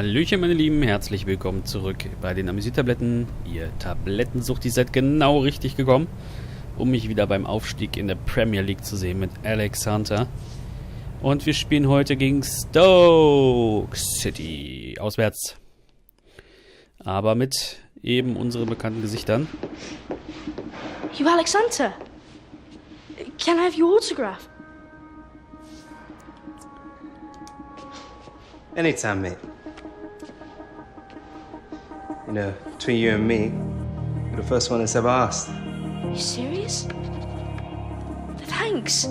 Hallöchen meine Lieben, herzlich willkommen zurück bei den Amüsiertabletten. Ihr Tablettensucht, ihr seid genau richtig gekommen, um mich wieder beim Aufstieg in der Premier League zu sehen mit Alex Hunter. Und wir spielen heute gegen Stoke City, auswärts. Aber mit eben unseren bekannten Gesichtern. You Alex Hunter? Can I have your autograph? Anytime, mate. You know, between you and me, you're the first one that's ever asked. Are you serious? Thanks.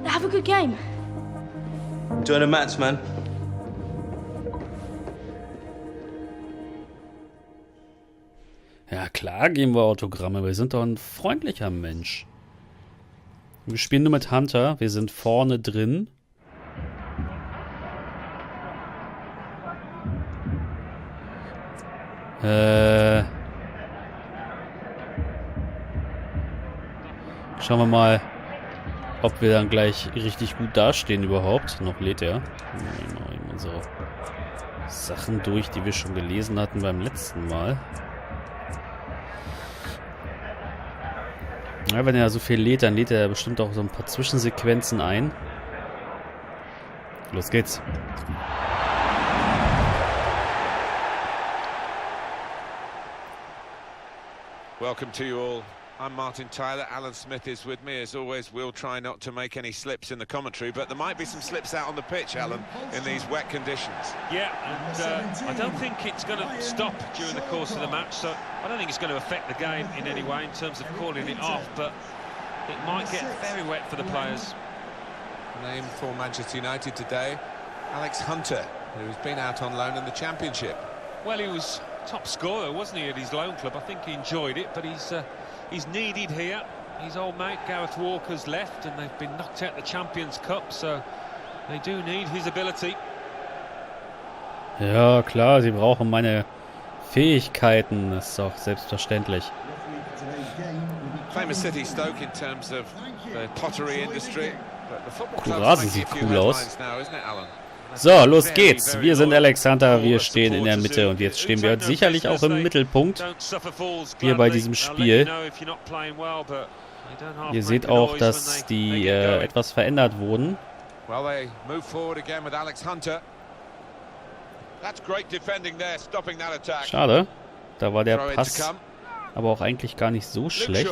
Have a good game. Enjoy the match, man. Ja klar geben wir Autogramme, wir sind doch ein freundlicher Mensch. Wir spielen nur mit Hunter, wir sind vorne drin. Schauen wir mal, ob wir dann gleich richtig gut dastehen überhaupt. Noch lädt er. Nehmen wir mal unsere Sachen durch, die wir schon gelesen hatten beim letzten Mal. Ja, wenn er so viel lädt, dann lädt er bestimmt auch so ein paar Zwischensequenzen ein. Los geht's. Welcome to you all. I'm Martin Tyler. Alan Smith is with me. As always, we'll try not to make any slips in the commentary, but there might be some slips out on the pitch, Alan, in these wet conditions. Yeah, and I don't think it's going to stop during the course of the match, so I don't think it's going to affect the game in any way in terms of calling it off, but it might get very wet for the players. Name for Manchester United today, Alex Hunter, who's been out on loan in the Championship. Well, he was top scorer, wasn't he, at his loan club? I think he enjoyed it, but he's needed here. His old mate Gareth Walker's left, and they've been knocked out the Champions Cup, so they do need his ability. Ja, klar, sie brauchen meine Fähigkeiten, das ist doch selbstverständlich. Famous city Stoke in terms of the pottery industry, but the football club Rasen sieht cool aus. So, los geht's. Wir sind Alex Hunter, wir stehen in der Mitte und jetzt stehen wir sicherlich auch im Mittelpunkt hier bei diesem Spiel. Ihr seht auch, dass die etwas verändert wurden. Schade, da war der Pass aber auch eigentlich gar nicht so schlecht.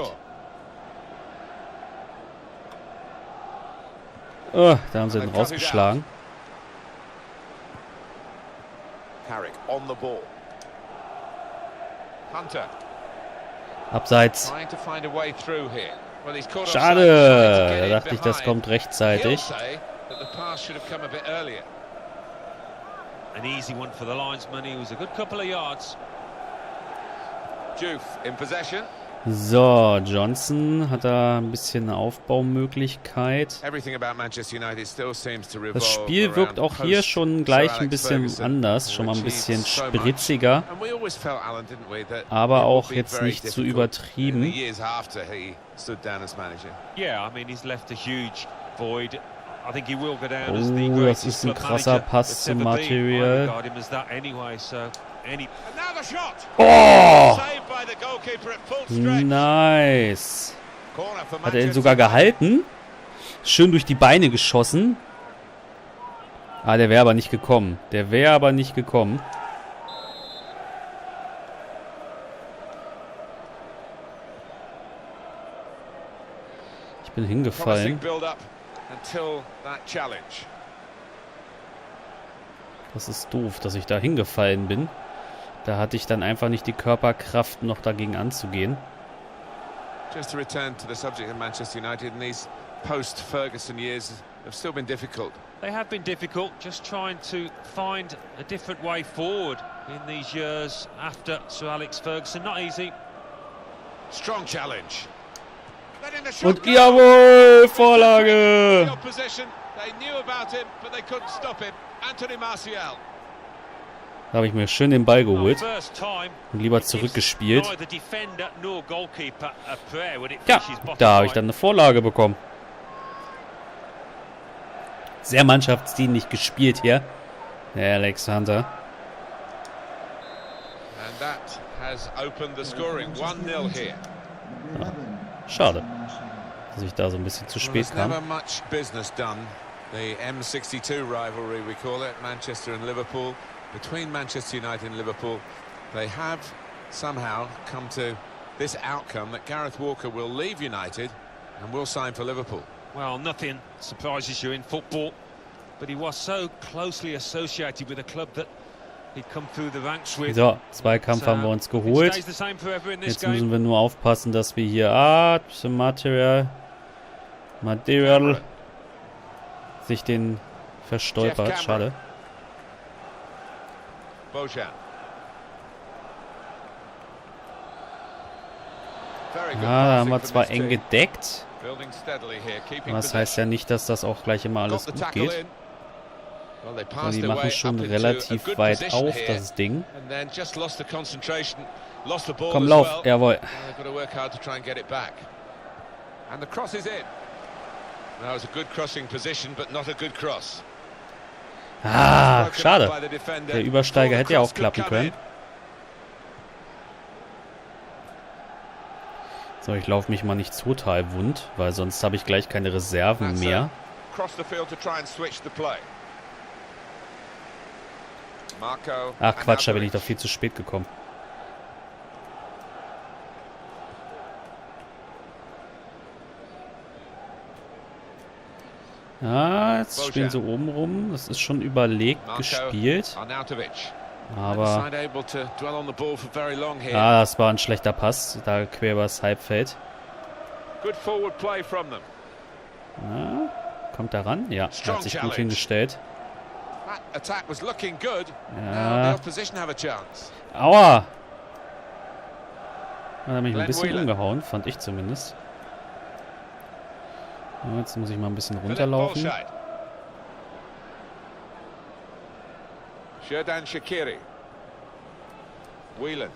Oh, da haben sie ihn rausgeschlagen. Abseits. Schade. Da dachte ich, das kommt rechtzeitig. An easy one for the linesman. He was a good couple of yards. Juve in possession. So, Johnson hat da ein bisschen Aufbaumöglichkeit. Das Spiel wirkt auch hier schon gleich ein bisschen anders, schon mal ein bisschen spritziger, aber auch jetzt nicht zu übertrieben. Oh, das ist ein krasser Pass zum Material. Oh! Nice. Hat er ihn sogar gehalten? Schön durch die Beine geschossen. Ah, der wäre aber nicht gekommen. Der wäre aber nicht gekommen. Ich bin hingefallen. Das ist doof, dass ich da hingefallen bin. Da hatte ich dann einfach nicht die Körperkraft, noch dagegen anzugehen. Just to return to the subject of Manchester United, and these post-Ferguson years have still been difficult. They have been difficult, just trying to find a different way forward in these years after Sir Alex Ferguson. Not easy. Strong challenge. Und jawohl, Vorlage! They knew about him, but they couldn't stop him. Anthony Martial. Da habe ich mir schön den Ball geholt und lieber zurückgespielt. Ja, da habe ich dann eine Vorlage bekommen. Sehr mannschaftsdienlich gespielt hier, der Alex Hunter. has opened the scoring. 1-0 here. Schade, dass ich da so ein bisschen zu spät kam. Never much business done. The M62 rivalry, we call it, Manchester and Liverpool. Between Manchester United and Liverpool, they have somehow come to this outcome that Gareth Walker will leave United and will sign for Liverpool. Well, nothing surprises you in football, but he was so closely associated with a club that he'd come through the ranks with. So, Zweikampf haben wir uns geholt. Jetzt müssen wir nur aufpassen, dass wir hier Material sich den verstolpert. Schade. Da haben wir zwar eng gedeckt, aber das heißt ja nicht, dass das auch gleich immer alles gut geht. Und die machen schon relativ weit auf, das Ding. Komm, lauf, jawohl. Ah, schade. Der Übersteiger hätte ja auch klappen können. So, ich laufe mich mal nicht total wund, weil sonst habe ich gleich keine Reserven mehr. Ach Quatsch, da bin ich doch viel zu spät gekommen. Ah, jetzt spielen sie oben rum. Das ist schon überlegt gespielt. Aber das war ein schlechter Pass. Da quer übers Halbfeld. Kommt er ran? Ja, hat sich gut hingestellt. Ja. Aua! Da hat mich ein bisschen umgehauen, fand ich zumindest. Jetzt muss ich mal ein bisschen runterlaufen. Shakiri. Whelan.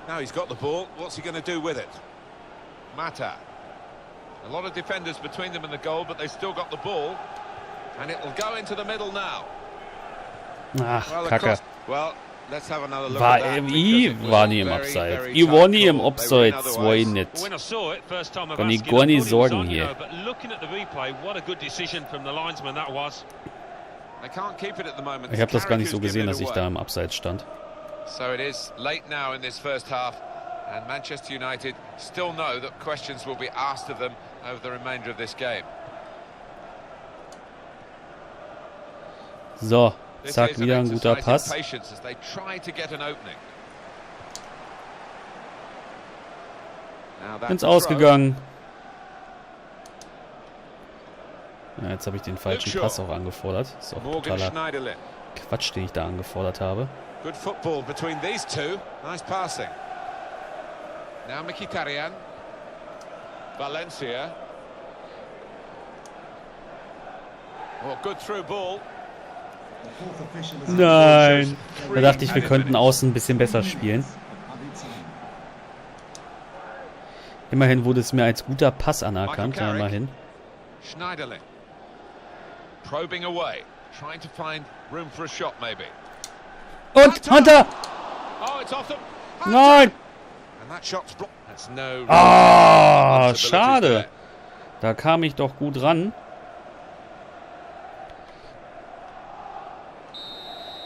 Now he's got the ball. What's he going to do with it? Mata. A lot of defenders between them and the goal, but they still got the ball. And it'll go into the middle now. Ach, Kacke. Well, let's have another look War at that. war nie im Offside. Ich war nie im Offside, war ich nicht. Kann ich gar nicht sorgen hier. Ich habe das gar nicht so gesehen, dass ich da im Abseits stand. So it is late now in this first half, and Manchester United still know that questions will be asked of them over the remainder of this game. So, zack, wieder ein guter Pass. Ins Ausgegangen. Ja, jetzt habe ich den falschen Pass auch angefordert. Das ist auch totaler Quatsch, den ich da angefordert habe. Good football between these two. Nice passing. Now Mkhitaryan. Valencia. Oh, good through ball. Nein. Da dachte ich, wir könnten außen ein bisschen besser spielen. Immerhin wurde es mir als guter Pass anerkannt. Ja, immerhin. Schneiderlin. Probing away. Trying to find room for a shot maybe. Und Hunter! Nein! Ah, schade. Da kam ich doch gut ran.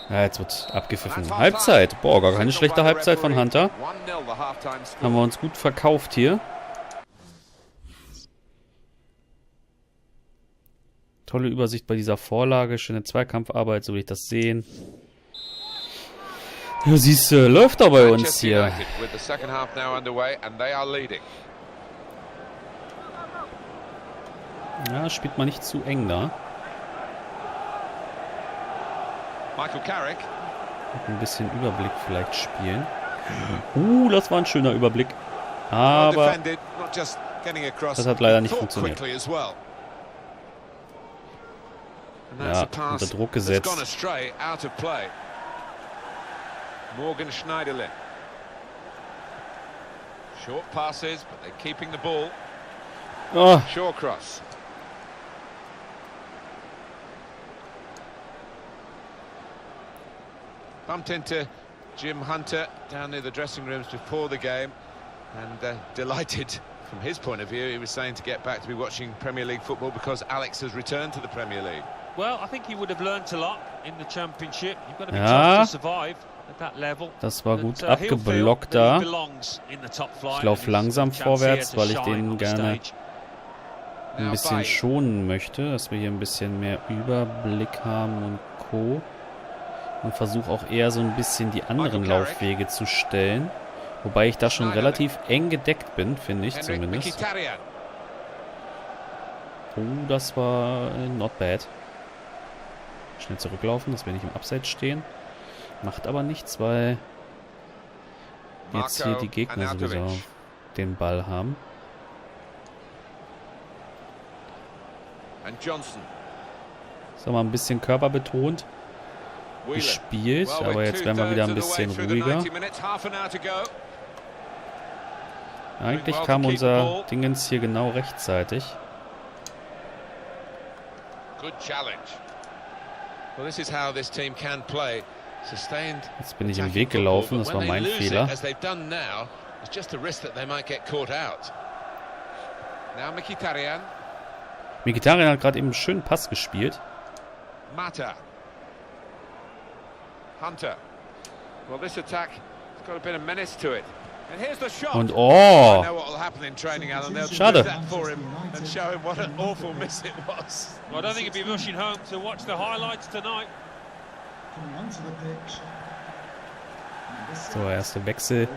Ja, jetzt wird abgepfiffen. Halbzeit. Boah, gar keine schlechte Halbzeit von Hunter. Haben wir uns gut verkauft hier. Tolle Übersicht bei dieser Vorlage. Schöne Zweikampfarbeit, so will ich das sehen. Ja, siehst du, läuft doch bei uns hier. Ja, spielt man nicht zu eng da. Ein bisschen Überblick vielleicht spielen. Das war ein schöner Überblick. Aber das hat leider nicht funktioniert. Ja, unter Druck gesetzt. Morgan Schneiderlin. Short passes, but they're keeping the ball. Oh. Short cross. Bumped into Jim Hunter down near the dressing rooms before the game, and delighted from his point of view. He was saying to get back to be watching Premier League football because Alex has returned to the Premier League. Well, I think he would have learnt a lot in the Championship. You've got to be tough to survive at that level. Das war gut abgeblockt da. Ich laufe langsam vorwärts, weil ich den gerne ein bisschen schonen möchte, dass wir hier ein bisschen mehr Überblick haben und Co. Und versuche auch eher so ein bisschen die anderen Laufwege zu stellen. Wobei ich da schon relativ eng gedeckt bin, finde ich zumindest. Oh, das war not bad. Schnell zurücklaufen, dass wir nicht im Abseits stehen. Macht aber nichts, weil jetzt hier die Gegner sowieso den Ball haben. So, mal ein bisschen körperbetont gespielt, aber jetzt werden wir wieder ein bisschen ruhiger. Eigentlich kam unser Dingens hier genau rechtzeitig. Jetzt bin ich im Weg gelaufen, das war mein Fehler. Mkhitaryan hat gerade eben einen schönen Pass gespielt. Und oh! Schade. So, der erste Wechsel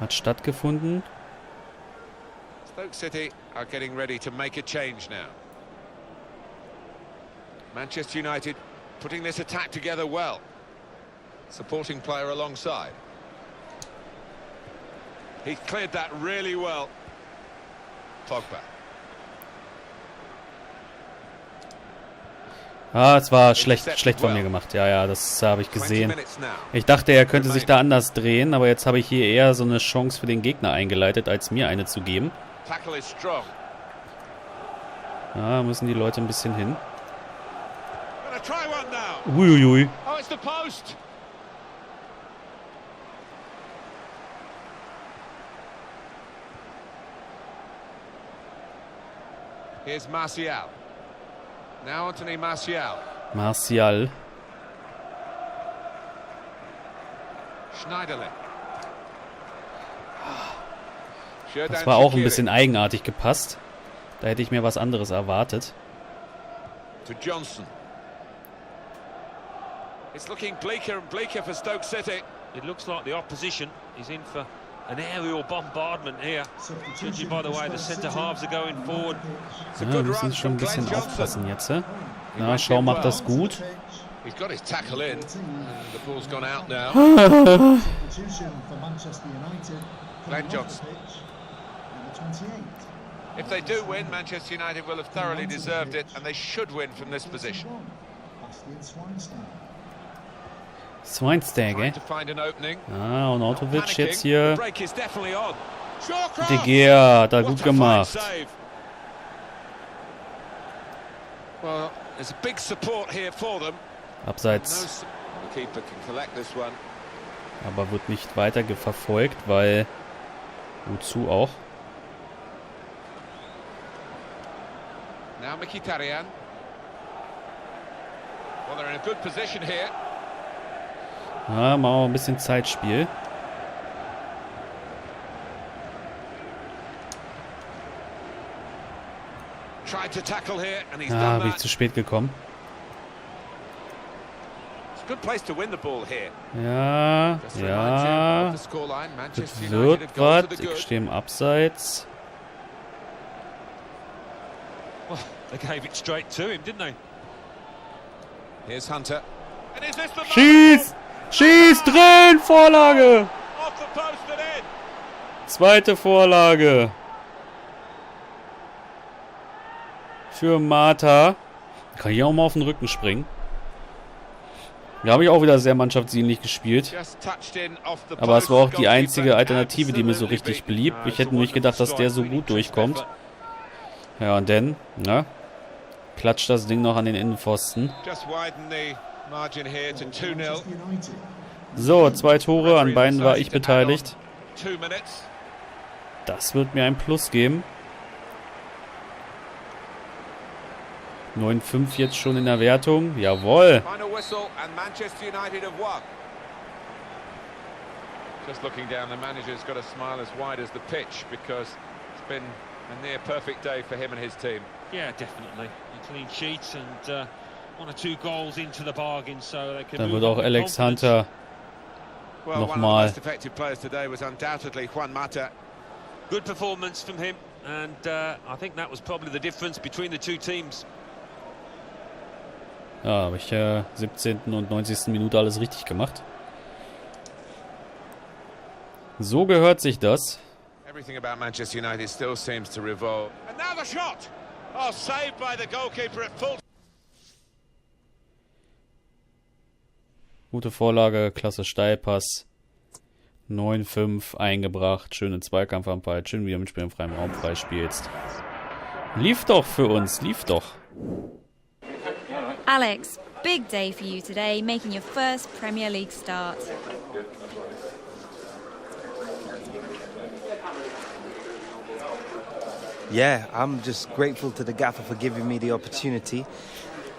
hat stattgefunden. Stoke City are getting ready to make a change now. Manchester United putting this attack together well. Supporting player alongside. He cleared that really well. Pogba. Ah, es war schlecht von mir gemacht. Ja, ja, das habe ich gesehen. Ich dachte, er könnte sich da anders drehen, aber jetzt habe ich hier eher so eine Chance für den Gegner eingeleitet, als mir eine zu geben. Ja, müssen die Leute ein bisschen hin. Uiuiui. Here's Martial. Now Anthony Martial. Martial. Schneiderlin. Das war auch ein bisschen eigenartig gepasst. Da hätte ich mir was anderes erwartet. To Johnson. It's looking bleaker and bleaker for Stoke City. It looks like the opposition is in for an aerial bombardment here. Judging by the way the centre halves are going forward. Ja, wir müssen schon ein bisschen aufpassen jetzt. Na, Schau macht das gut. He's got his tackle in, and the ball's gone out now. Glenn Johnson. If they do win, Manchester United will have thoroughly deserved it, and they should win from this position. Schweinsteiger. Ah, und Autovic jetzt hier. De Gea hat da gut gemacht. Abseits. Aber wird nicht weiter verfolgt, weil... Wozu auch? Now Mkhitaryan. Well, they're in a good position here. Ja, machen wir ein bisschen Zeitspiel. Ah, bin ich zu spät gekommen. Ja, ja. Das wird was. Ich stehe im Abseits. Schieß! Schieß drin! Vorlage! Zweite Vorlage. Für Mata. Kann ich auch mal auf den Rücken springen. Da habe ich auch wieder sehr mannschaftsdienlich gespielt. Aber es war auch die einzige Alternative, die mir so richtig blieb. Ich hätte nicht gedacht, dass der so gut durchkommt. Ja, und dann, na, klatscht das Ding noch an den Innenpfosten. So, 2 Tore, an beiden war ich beteiligt. 2 minutes. Das wird mir ein Plus geben. 9-5 jetzt schon in der Wertung. Jawohl. Final whistle and Manchester United have won. Just looking down, the manager's got a smile as wide as the pitch because it's been a near perfect day for him and his team. Yeah, definitely. A clean sheet and 1 or 2 goals into the bargain, so they can. Dann wird auch Alex Hunter nochmal. Most effective players today was undoubtedly Juan Mata. Good performance from him, and I think that was probably the difference between the two teams. Ja, habe ich 17. und 90. Minute alles richtig gemacht. So gehört sich das. Everything about Manchester United still seems to revolve. And now the shot! Oh, saved by the goalkeeper at full. Gute Vorlage, klasse Steilpass. 9-5 eingebracht. Schöne Zweikampfanfall. Schön, wie du mit Spiel im freien Raum freispielst. Lief doch für uns, lief doch. Alex, big day for you today, making your first Premier League start. Yeah, I'm just grateful to the gaffer for giving me the opportunity.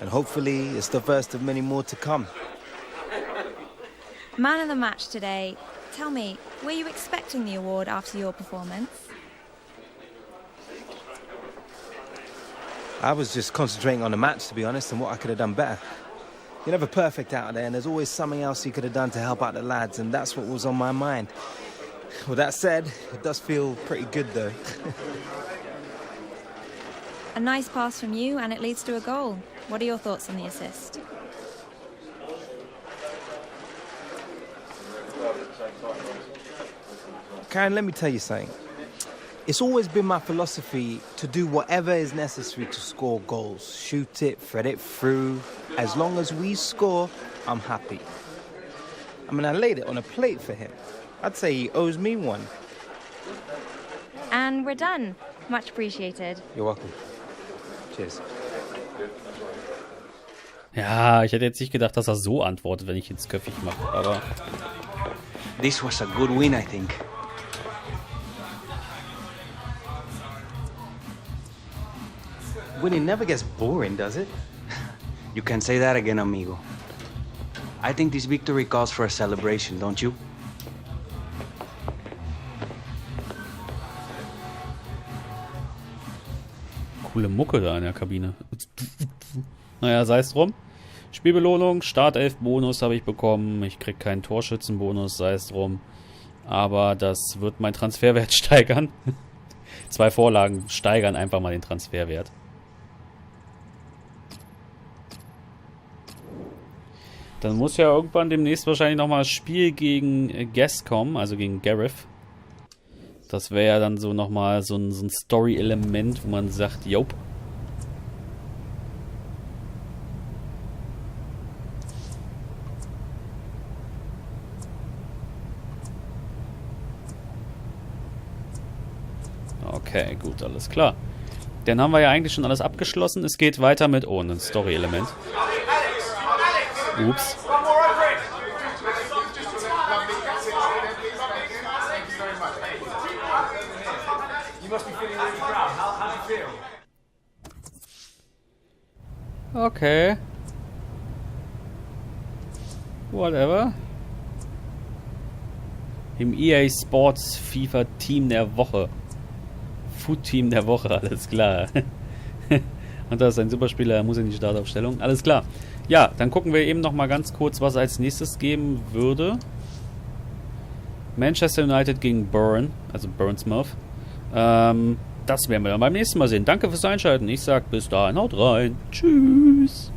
And hopefully it's the first of many more to come. Man of the match today. Tell me, were you expecting the award after your performance? I was just concentrating on the match, to be honest, and what I could have done better. You're never perfect out there, and there's always something else you could have done to help out the lads, and that's what was on my mind. With that said, it does feel pretty good, though. A nice pass from you, and it leads to a goal. What are your thoughts on the assist? Karen, let me tell you something. It's always been my philosophy to do whatever is necessary to score goals. Shoot it, thread it through. As long as we score, I'm happy. I mean, I laid it on a plate for him. I'd say he owes me one. And we're done. Much appreciated. You're welcome. Cheers. Ja, ich hätte jetzt nicht gedacht, dass er so antwortet, wenn ich ins Köpfig mache, aber... This was a good win, I think. Winning never gets boring, does it? You can say that again, amigo. I think this victory calls for a celebration, don't you? Coole Mucke da in der Kabine. Naja, sei es drum. Spielbelohnung, Startelf-Bonus habe ich bekommen. Ich krieg keinen Torschützenbonus, sei es drum. Aber das wird meinen Transferwert steigern. 2 Vorlagen steigern einfach mal den Transferwert. Dann muss ja irgendwann demnächst wahrscheinlich nochmal das Spiel gegen Guess kommen, also gegen Gareth. Das wäre ja dann so nochmal so ein Story-Element, wo man sagt, jop. Okay, gut, alles klar. Dann haben wir ja eigentlich schon alles abgeschlossen. Es geht weiter mit ohne Story-Element. Ups. Okay. Whatever. Im EA Sports FIFA Team der Woche. Food Team der Woche, alles klar. Und das ist ein Superspieler, er muss in die Startaufstellung. Alles klar. Ja, dann gucken wir eben noch mal ganz kurz, was als nächstes geben würde. Manchester United gegen Burn, also Bournemouth. Das werden wir dann beim nächsten Mal sehen. Danke fürs Einschalten. Ich sag bis dahin, haut rein. Tschüss.